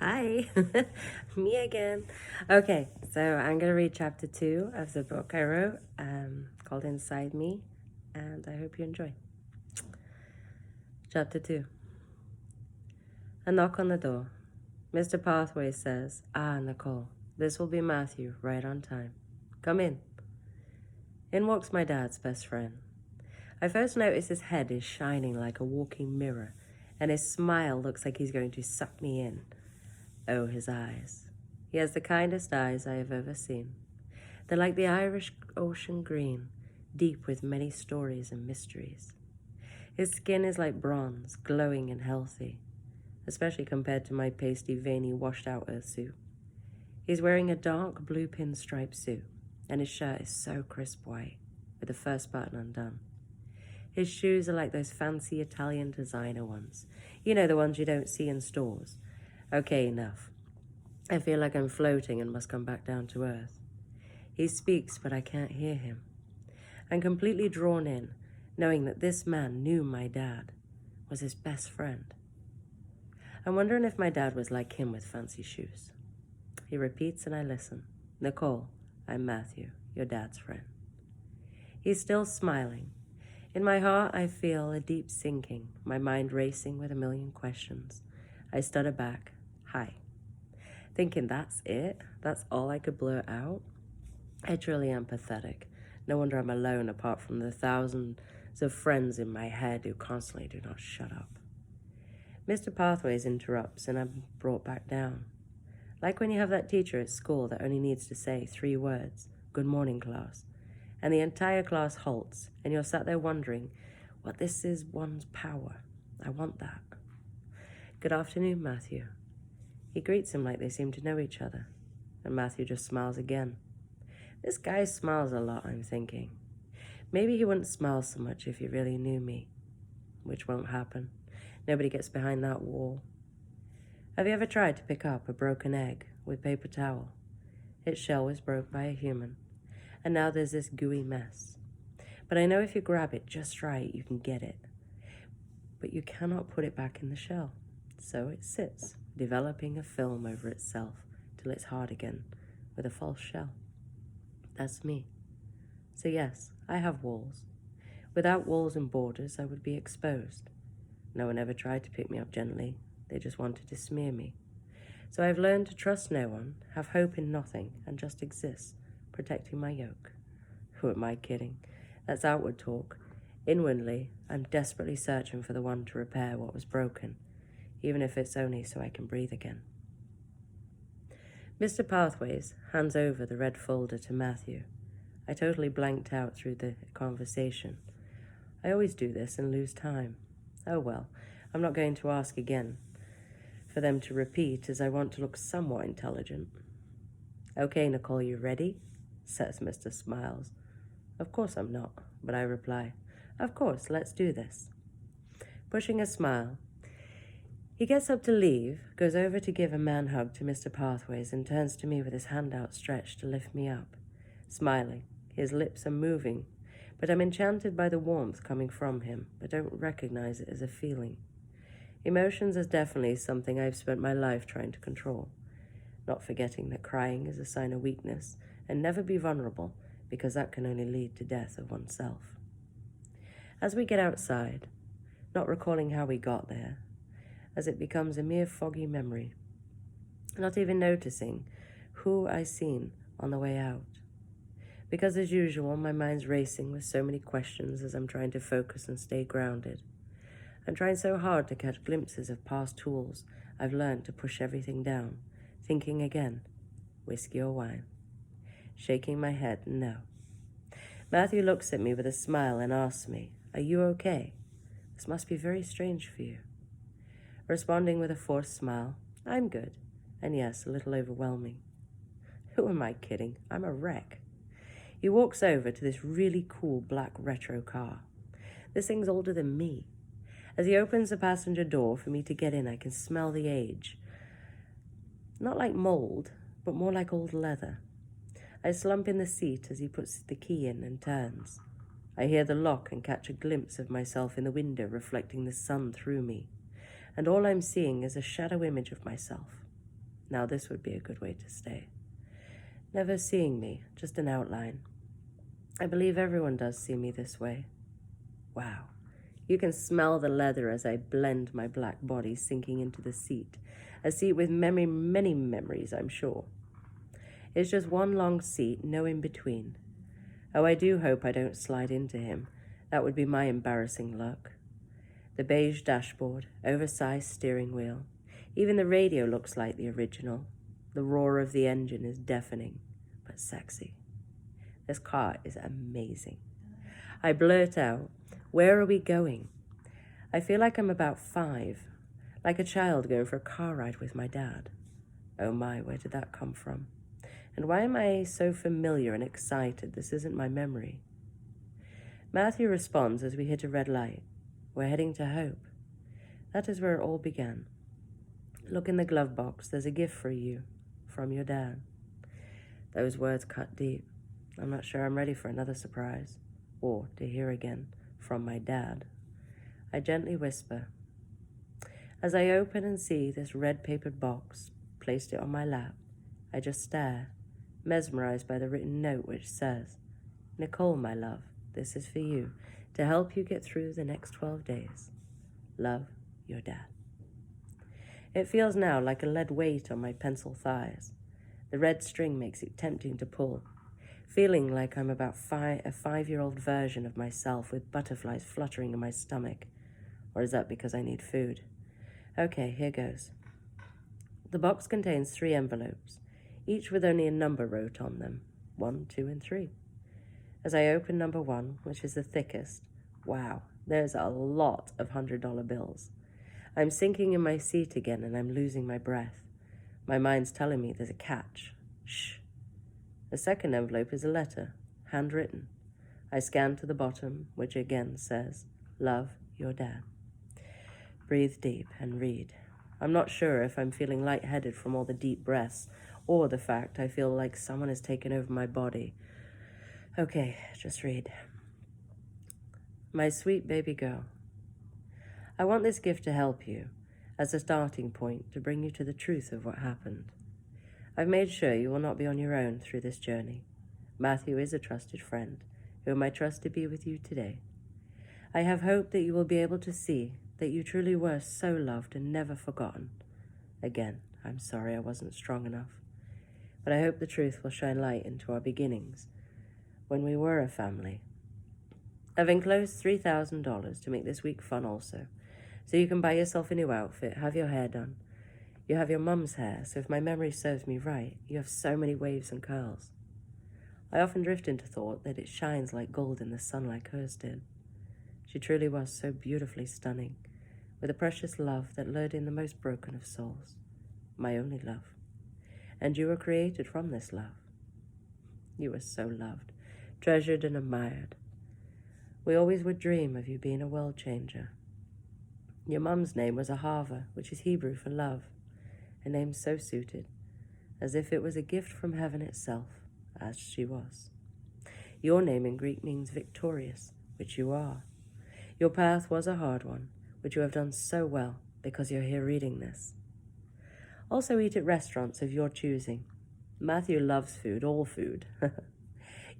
Hi, me again. Okay, so I'm going to read chapter 2 of the book I wrote called Inside Me, and I hope you enjoy. Chapter 2. A knock on the door. Mr. Pathway says, Nicole, this will be Matthew, right on time. Come in. In walks my dad's best friend. I first notice his head is shining like a walking mirror, and his smile looks like he's going to suck me in. Oh, his eyes. He has the kindest eyes I have ever seen. They're like the Irish ocean green, deep with many stories and mysteries. His skin is like bronze, glowing and healthy, especially compared to my pasty, veiny, washed-out earth suit. He's wearing a dark blue pinstripe suit, and his shirt is so crisp white, with the first button undone. His shoes are like those fancy Italian designer ones. You know, the ones you don't see in stores. Okay, enough. I feel like I'm floating and must come back down to earth. He speaks, but I can't hear him. I'm completely drawn in, knowing that this man knew my dad, was his best friend. I'm wondering if my dad was like him with fancy shoes. He repeats and I listen. Nicole, I'm Matthew, your dad's friend. He's still smiling. In my heart, I feel a deep sinking, my mind racing with a million questions. I stutter back, hi. Thinking that's it? That's all I could blurt out? I truly am pathetic. No wonder I'm alone apart from the thousands of friends in my head who constantly do not shut up. Mr. Pathways interrupts and I'm brought back down. Like when you have that teacher at school that only needs to say 3 words, good morning class, and the entire class halts and you're sat there wondering what this is one's power. I want that. Good afternoon, Matthew. He greets him like they seem to know each other, and Matthew just smiles again. This guy smiles a lot, I'm thinking. Maybe he wouldn't smile so much if he really knew me, which won't happen. Nobody gets behind that wall. Have you ever tried to pick up a broken egg with paper towel? Its shell was broke by a human, and now there's this gooey mess. But I know if you grab it just right, you can get it. But you cannot put it back in the shell. So it sits, developing a film over itself till it's hard again, with a false shell. That's me. So yes, I have walls. Without walls and borders, I would be exposed. No one ever tried to pick me up gently. They just wanted to smear me. So I've learned to trust no one, have hope in nothing, and just exist, protecting my yoke. Who am I kidding? That's outward talk. Inwardly, I'm desperately searching for the one to repair what was broken, even if it's only so I can breathe again. Mr. Pathways hands over the red folder to Matthew. I totally blanked out through the conversation. I always do this and lose time. Oh well, I'm not going to ask again for them to repeat as I want to look somewhat intelligent. Okay, Nicole, you ready? Says Mr. Smiles. Of course I'm not, but I reply, of course, let's do this. Pushing a smile, he gets up to leave, goes over to give a man hug to Mr. Pathways and turns to me with his hand outstretched to lift me up. Smiling, his lips are moving, but I'm enchanted by the warmth coming from him, but don't recognize it as a feeling. Emotions is definitely something I've spent my life trying to control, not forgetting that crying is a sign of weakness, and never be vulnerable, because that can only lead to death of oneself. As we get outside, not recalling how we got there, as it becomes a mere foggy memory, not even noticing who I seen on the way out. Because as usual, my mind's racing with so many questions as I'm trying to focus and stay grounded. I'm trying so hard to catch glimpses of past tools I've learned to push everything down, thinking again, whiskey or wine. Shaking my head, no. Matthew looks at me with a smile and asks me, are you okay? This must be very strange for you. Responding with a forced smile, I'm good, and yes, a little overwhelming. Who am I kidding? I'm a wreck. He walks over to this really cool black retro car. This thing's older than me. As he opens the passenger door for me to get in, I can smell the age. Not like mold, but more like old leather. I slump in the seat as he puts the key in and turns. I hear the lock and catch a glimpse of myself in the window reflecting the sun through me. And all I'm seeing is a shadow image of myself. Now this would be a good way to stay. Never seeing me, just an outline. I believe everyone does see me this way. Wow. You can smell the leather as I blend my black body sinking into the seat. A seat with many memories, I'm sure. It's just one long seat, no in between. Oh, I do hope I don't slide into him. That would be my embarrassing luck. The beige dashboard, oversized steering wheel. Even the radio looks like the original. The roar of the engine is deafening, but sexy. This car is amazing. I blurt out, "Where are we going?" I feel like I'm about 5, like a child going for a car ride with my dad. Oh my, where did that come from? And why am I so familiar and excited? This isn't my memory. Matthew responds as we hit a red light. We're heading to Hope. That is where it all began. Look in the glove box. There's a gift for you from your dad. Those words cut deep. I'm not sure I'm ready for another surprise, or to hear again from my dad. I gently whisper. As I open and see this red-papered box, placed it on my lap, I just stare, mesmerized by the written note which says, "Nicole, my love, this is for you, to help you get through the next 12 days. Love, your dad." It feels now like a lead weight on my pencil thighs. The red string makes it tempting to pull, feeling like I'm about a 5-year-old version of myself with butterflies fluttering in my stomach. Or is that because I need food? Okay, here goes. The box contains 3 envelopes, each with only a number wrote on them, 1, 2, and 3. As I open number 1, which is the thickest, wow, there's a lot of $100 bills. I'm sinking in my seat again and I'm losing my breath. My mind's telling me there's a catch. Shh. The second envelope is a letter, handwritten. I scan to the bottom, which again says, "Love, your dad." Breathe deep and read. I'm not sure if I'm feeling lightheaded from all the deep breaths or the fact I feel like someone has taken over my body. Okay, just read. My sweet baby girl, I want this gift to help you as a starting point to bring you to the truth of what happened. I've made sure you will not be on your own through this journey. Matthew is a trusted friend, whom I trust to be with you today. I have hope that you will be able to see that you truly were so loved and never forgotten. Again, I'm sorry I wasn't strong enough, but I hope the truth will shine light into our beginnings, when we were a family. I've enclosed $3,000 to make this week fun also, so you can buy yourself a new outfit, have your hair done. You have your mum's hair, so if my memory serves me right, you have so many waves and curls. I often drift into thought that it shines like gold in the sun like hers did. She truly was so beautifully stunning, with a precious love that lured in the most broken of souls, my only love. And you were created from this love. You were so loved, treasured and admired. We always would dream of you being a world changer. Your mum's name was Ahava, which is Hebrew for love, a name so suited, as if it was a gift from heaven itself, as she was. Your name in Greek means victorious, which you are. Your path was a hard one, which you have done so well because you're here reading this. Also eat at restaurants of your choosing. Matthew loves food, all food.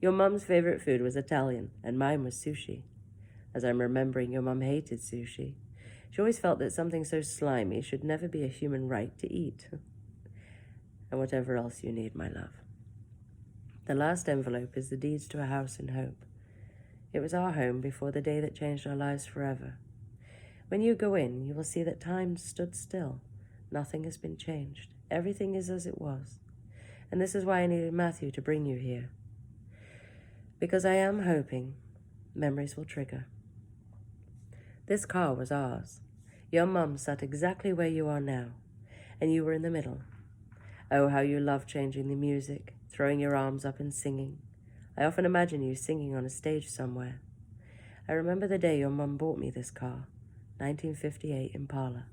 Your mum's favorite food was Italian, and mine was sushi. As I'm remembering, your mum hated sushi. She always felt that something so slimy should never be a human right to eat. And whatever else you need, my love. The last envelope is the deeds to a house in Hope. It was our home before the day that changed our lives forever. When you go in, you will see that time stood still. Nothing has been changed. Everything is as it was. And this is why I needed Matthew to bring you here. Because I am hoping memories will trigger. This car was ours. Your mum sat exactly where you are now, and you were in the middle. Oh, how you loved changing the music, throwing your arms up and singing. I often imagine you singing on a stage somewhere. I remember the day your mum bought me this car, 1958 Impala.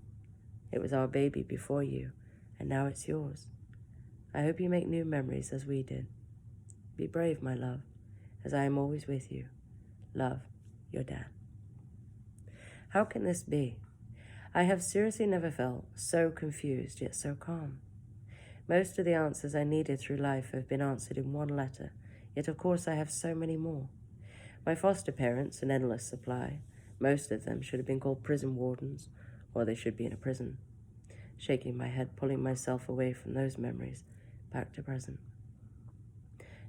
It was our baby before you, and now it's yours. I hope you make new memories as we did. Be brave, my love, as I am always with you. Love, your dad. How can this be? I have seriously never felt so confused yet so calm. Most of the answers I needed through life have been answered in one letter, yet of course I have so many more. My foster parents, an endless supply. Most of them should have been called prison wardens, or they should be in a prison. Shaking my head, pulling myself away from those memories, back to present.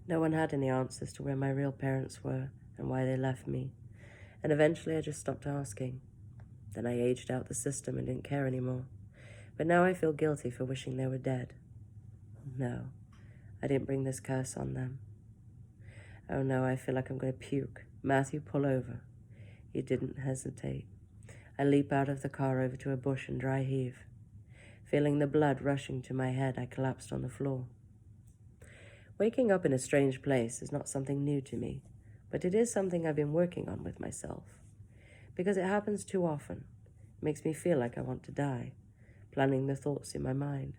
No one had any answers to where my real parents were and why they left me, and eventually I just stopped asking. Then I aged out the system and didn't care anymore. But now I feel guilty for wishing they were dead. No, I didn't bring this curse on them. Oh no, I feel like I'm going to puke. Matthew, pull over. He didn't hesitate. I leap out of the car over to a bush and dry heave. Feeling the blood rushing to my head, I collapsed on the floor. Waking up in a strange place is not something new to me, but it is something I've been working on with myself. Because it happens too often. It makes me feel like I want to die, planning the thoughts in my mind.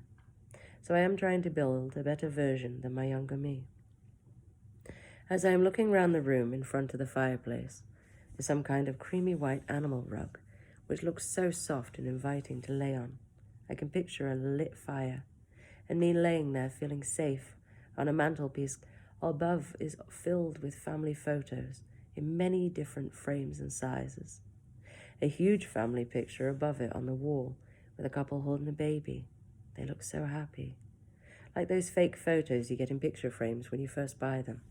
So I am trying to build a better version than my younger me. As I am looking round the room in front of the fireplace, is some kind of creamy white animal rug, which looks so soft and inviting to lay on. I can picture a lit fire, and me laying there feeling safe on a mantelpiece above is filled with family photos in many different frames and sizes. A huge family picture above it on the wall with a couple holding a baby. They look so happy. Like those fake photos you get in picture frames when you first buy them.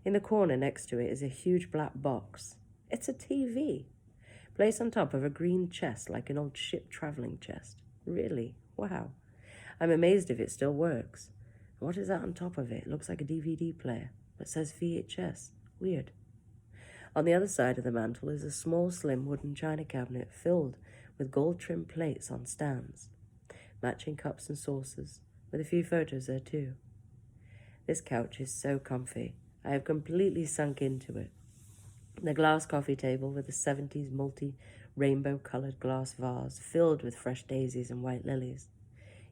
In the corner next to it is a huge black box. It's a TV, placed on top of a green chest like an old ship traveling chest. Really? Wow. I'm amazed if it still works. What is that on top of it? It looks like a DVD player, but says VHS. Weird. On the other side of the mantel is a small, slim wooden china cabinet filled with gold-trimmed plates on stands, matching cups and saucers, with a few photos there too. This couch is so comfy. I have completely sunk into it. The glass coffee table with a 70s multi-rainbow-colored glass vase filled with fresh daisies and white lilies.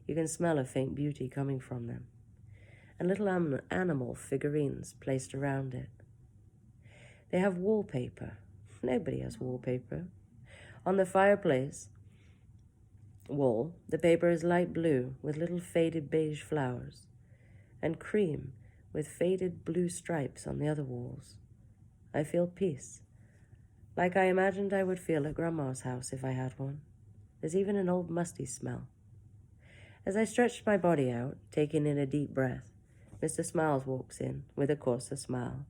You can smell a faint beauty coming from them. And little animal figurines placed around it. They have wallpaper. Nobody has wallpaper. On the fireplace wall, the paper is light blue with little faded beige flowers, and cream with faded blue stripes on the other walls. I feel peace, like I imagined I would feel at Grandma's house if I had one. There's even an old musty smell. As I stretched my body out, taking in a deep breath, Mr. Smiles walks in, with of course a smile.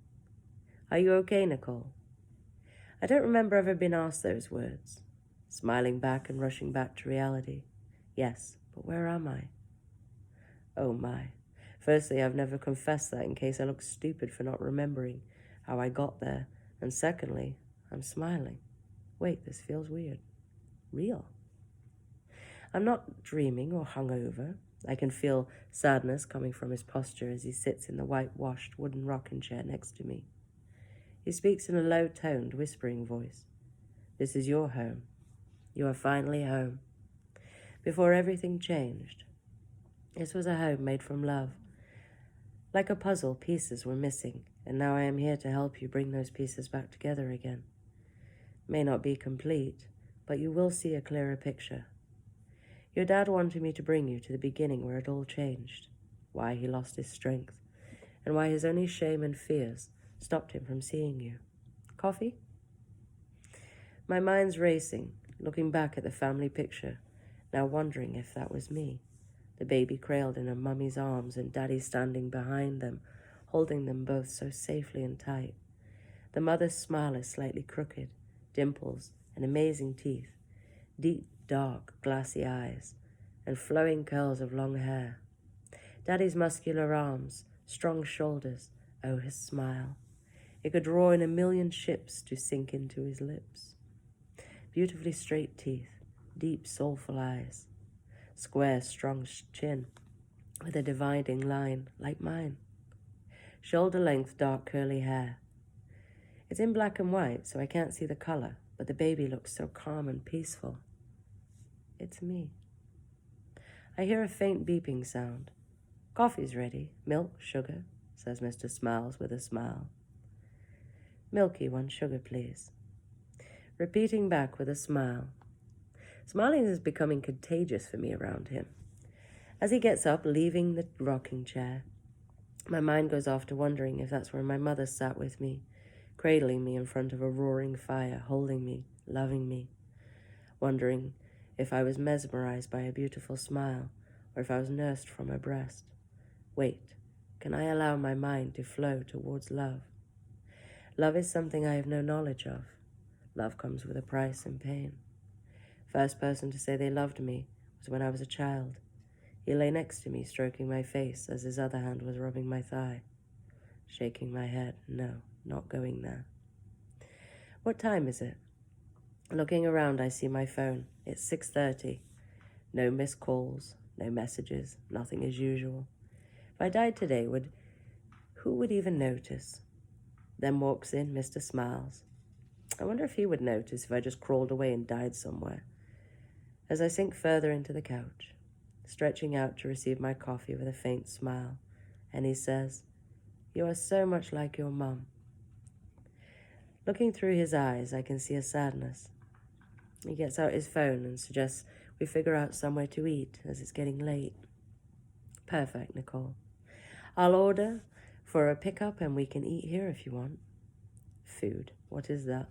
Are you okay, Nicole? I don't remember ever being asked those words. Smiling back and rushing back to reality. Yes, but where am I? Oh my. Firstly, I've never confessed that in case I look stupid for not remembering how I got there. And secondly, I'm smiling. Wait, this feels weird. Real. I'm not dreaming or hungover. I can feel sadness coming from his posture as he sits in the whitewashed wooden rocking chair next to me. He speaks in a low-toned, whispering voice. This is your home. You are finally home. Before everything changed, this was a home made from love. Like a puzzle, pieces were missing, and now I am here to help you bring those pieces back together again. May not be complete, but you will see a clearer picture. Your dad wanted me to bring you to the beginning where it all changed, why he lost his strength, and why his only shame and fears stopped him from seeing you. Coffee? My mind's racing, looking back at the family picture, now wondering if that was me. The baby cradled in her mummy's arms and Daddy standing behind them, holding them both so safely and tight. The mother's smile is slightly crooked, dimples and amazing teeth, deep, dark, glassy eyes, and flowing curls of long hair. Daddy's muscular arms, strong shoulders, oh, his smile. It could draw in 1,000,000 ships to sink into his lips. Beautifully straight teeth, deep, soulful eyes, square, strong chin with a dividing line like mine. Shoulder-length, dark, curly hair. It's in black and white, so I can't see the color, but the baby looks so calm and peaceful. It's me. I hear a faint beeping sound. Coffee's ready. Milk, sugar, says Mr. Smiles with a smile. Milky, 1 sugar, please. Repeating back with a smile. Smiling is becoming contagious for me around him. As he gets up, leaving the rocking chair, my mind goes off to wondering if that's where my mother sat with me, cradling me in front of a roaring fire, holding me, loving me, wondering if I was mesmerized by a beautiful smile or if I was nursed from her breast. Wait, can I allow my mind to flow towards love? Love is something I have no knowledge of. Love comes with a price and pain. First person to say they loved me was when I was a child. He lay next to me, stroking my face as his other hand was rubbing my thigh. Shaking my head, no, not going there. What time is it? Looking around, I see my phone. It's 6:30. No missed calls, no messages, nothing as usual. If I died today, who would even notice? Then walks in Mr. Smiles. I wonder if he would notice if I just crawled away and died somewhere. As I sink further into the couch, stretching out to receive my coffee with a faint smile, and he says, "You are so much like your mum." Looking through his eyes, I can see a sadness. He gets out his phone and suggests we figure out somewhere to eat as it's getting late. Perfect, Nicole. I'll order for a pickup and we can eat here if you want. Food, what is that?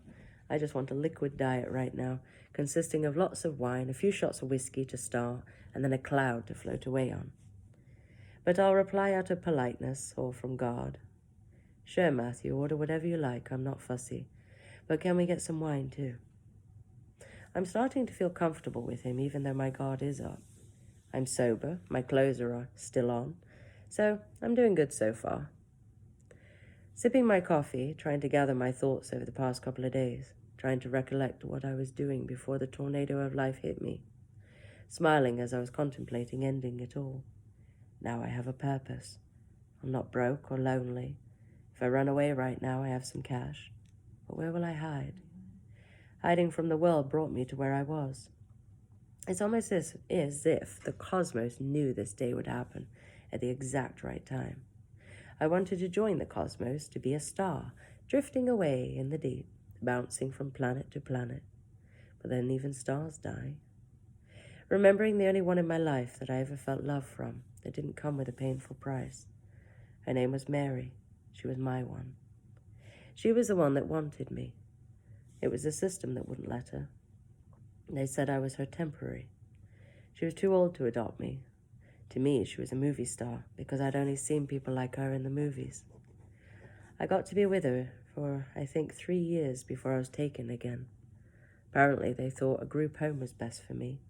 I just want a liquid diet right now, consisting of lots of wine, a few shots of whiskey to start, and then a cloud to float away on. But I'll reply out of politeness or from God. Sure, Matthew, order whatever you like, I'm not fussy. But can we get some wine too? I'm starting to feel comfortable with him, even though my guard is up. I'm sober, my clothes are still on, so I'm doing good so far. Sipping my coffee, trying to gather my thoughts over the past couple of days, trying to recollect what I was doing before the tornado of life hit me, smiling as I was contemplating ending it all. Now I have a purpose. I'm not broke or lonely. If I run away right now, I have some cash. But where will I hide? Hiding from the world brought me to where I was. It's almost as if the cosmos knew this day would happen at the exact right time. I wanted to join the cosmos, to be a star, drifting away in the deep, bouncing from planet to planet. But then even stars die. Remembering the only one in my life that I ever felt love from, that didn't come with a painful price. Her name was Mary. She was my one. She was the one that wanted me. It was the system that wouldn't let her. They said I was her temporary. She was too old to adopt me. To me, she was a movie star because I'd only seen people like her in the movies. I got to be with her for, I think, 3 years before I was taken again. Apparently, they thought a group home was best for me.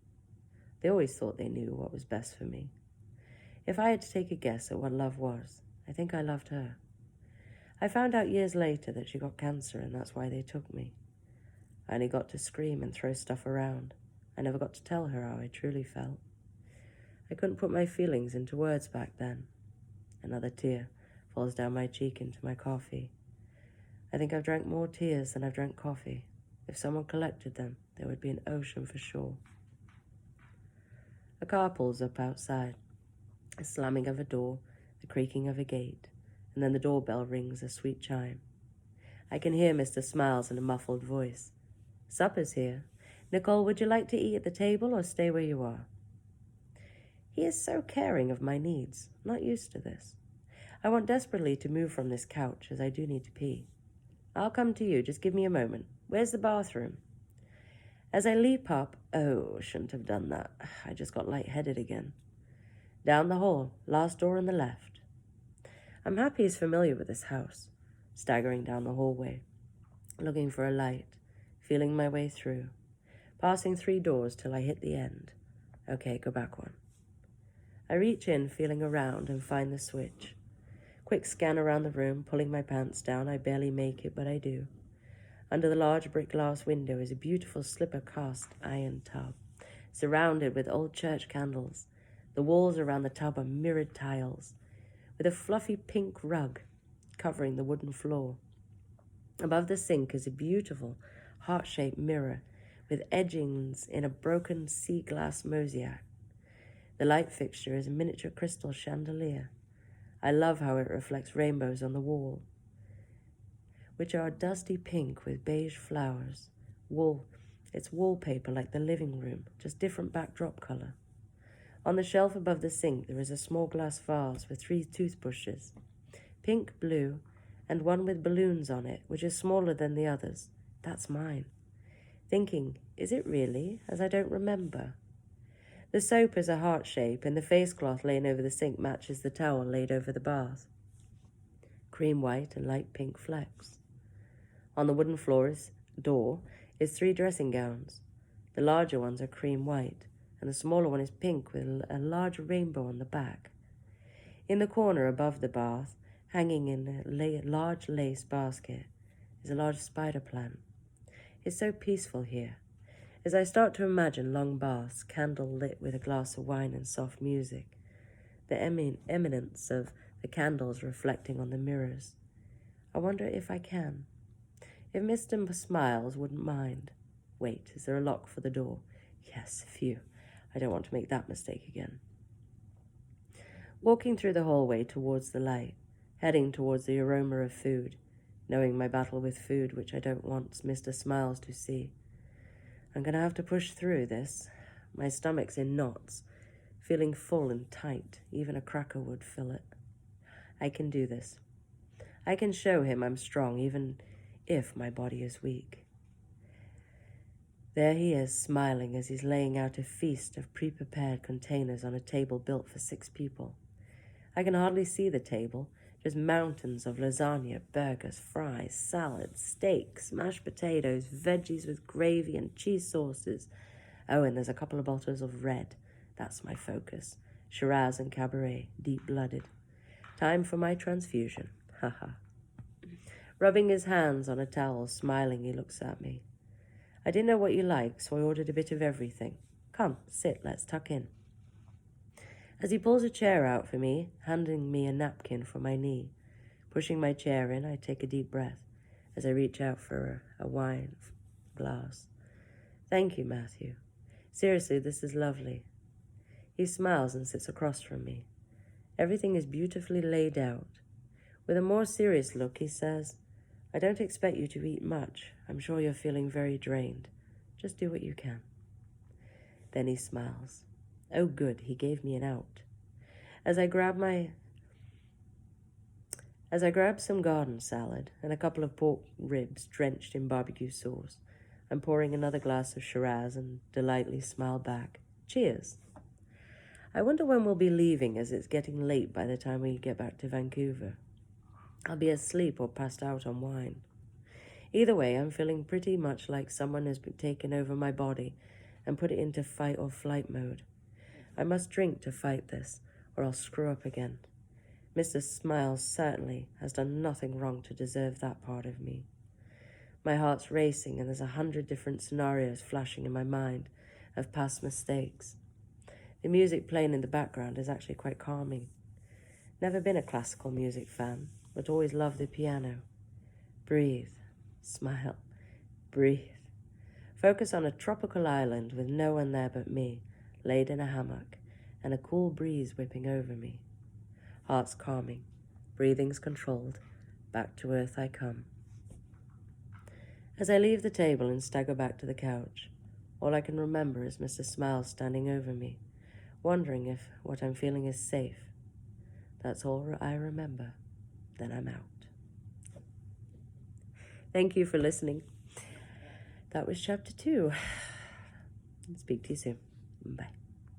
They always thought they knew what was best for me. If I had to take a guess at what love was, I think I loved her. I found out years later that she got cancer and that's why they took me. I only got to scream and throw stuff around. I never got to tell her how I truly felt. I couldn't put my feelings into words back then. Another tear falls down my cheek into my coffee. I think I've drank more tears than I've drank coffee. If someone collected them, there would be an ocean for sure. A car pulls up outside. A slamming of a door, the creaking of a gate, and then the doorbell rings a sweet chime. I can hear Mr. Smiles in a muffled voice. "Supper's here. Nicole, would you like to eat at the table or stay where you are?" He is so caring of my needs. I'm not used to this. I want desperately to move from this couch, as I do need to pee. "I'll come to you. Just give me a moment. Where's the bathroom?" As I leap up, shouldn't have done that. I just got lightheaded again. Down the hall, last door on the left. I'm happy he's familiar with this house. Staggering down the hallway, looking for a light, feeling my way through, passing 3 doors till I hit the end. Okay, go back one. I reach in, feeling around, and find the switch. Quick scan around the room, pulling my pants down. I barely make it, but I do. Under the large brick glass window is a beautiful slipper cast iron tub, surrounded with old church candles. The walls around the tub are mirrored tiles, with a fluffy pink rug covering the wooden floor. Above the sink is a beautiful heart-shaped mirror with edgings in a broken sea glass mosaic. The light fixture is a miniature crystal chandelier. I love how it reflects rainbows on the wall, which are dusty pink with beige flowers. It's wallpaper like the living room, just different backdrop color. On the shelf above the sink, there is a small glass vase with 3 toothbrushes, pink, blue, and one with balloons on it, which is smaller than the others. That's mine. Thinking, is it really, as I don't remember? The soap is a heart shape, and the face cloth laying over the sink matches the towel laid over the bath. Cream white and light pink flecks. On the wooden door is 3 dressing gowns. The larger ones are cream white, and the smaller one is pink with a large rainbow on the back. In the corner above the bath, hanging in a large lace basket, is a large spider plant. It's so peaceful here. As I start to imagine long baths, candle lit with a glass of wine and soft music, the eminence of the candles reflecting on the mirrors, I wonder if I can. If Mr. Smiles wouldn't mind. Wait, is there a lock for the door? Yes, phew. I don't want to make that mistake again. Walking through the hallway towards the light, heading towards the aroma of food, knowing my battle with food, which I don't want Mr. Smiles to see. I'm going to have to push through this. My stomach's in knots, feeling full and tight. Even a cracker would fill it. I can do this. I can show him I'm strong, even if my body is weak. There he is, smiling as he's laying out a feast of pre-prepared containers on a table built for 6 people. I can hardly see the table, just mountains of lasagna, burgers, fries, salads, steaks, mashed potatoes, veggies with gravy and cheese sauces. Oh, and there's a couple of bottles of red. That's my focus. Shiraz and Cabernet, deep-blooded. Time for my transfusion. Haha. Rubbing his hands on a towel, smiling, he looks at me. I didn't know what you like, so I ordered a bit of everything. Come, sit, let's tuck in. As he pulls a chair out for me, handing me a napkin for my knee, pushing my chair in, I take a deep breath as I reach out for a wine glass. Thank you, Matthew. Seriously, this is lovely. He smiles and sits across from me. Everything is beautifully laid out. With a more serious look, he says, I don't expect you to eat much. I'm sure you're feeling very drained. Just do what you can. Then he smiles. Oh, good, he gave me an out. As I grab some garden salad and a couple of pork ribs drenched in barbecue sauce, I'm pouring another glass of Shiraz and delightedly smile back. Cheers. I wonder when we'll be leaving, as it's getting late by the time we get back to Vancouver. I'll be asleep or passed out on wine. Either way, I'm feeling pretty much like someone has been taken over my body and put it into fight or flight mode. I must drink to fight this, or I'll screw up again. Mr. Smiles certainly has done nothing wrong to deserve that part of me. My heart's racing, and there's 100 different scenarios flashing in my mind of past mistakes. The music playing in the background is actually quite calming. Never been a classical music fan, but always loved the piano. Breathe, smile, breathe. Focus on a tropical island with no one there but me, laid in a hammock, and a cool breeze whipping over me. Heart's calming, breathing's controlled, back to earth I come. As I leave the table and stagger back to the couch, all I can remember is Mr. Smiles standing over me, wondering if what I'm feeling is safe. That's all I remember. Then I'm out. Thank you for listening. That was chapter 2. Speak to you soon. Bye.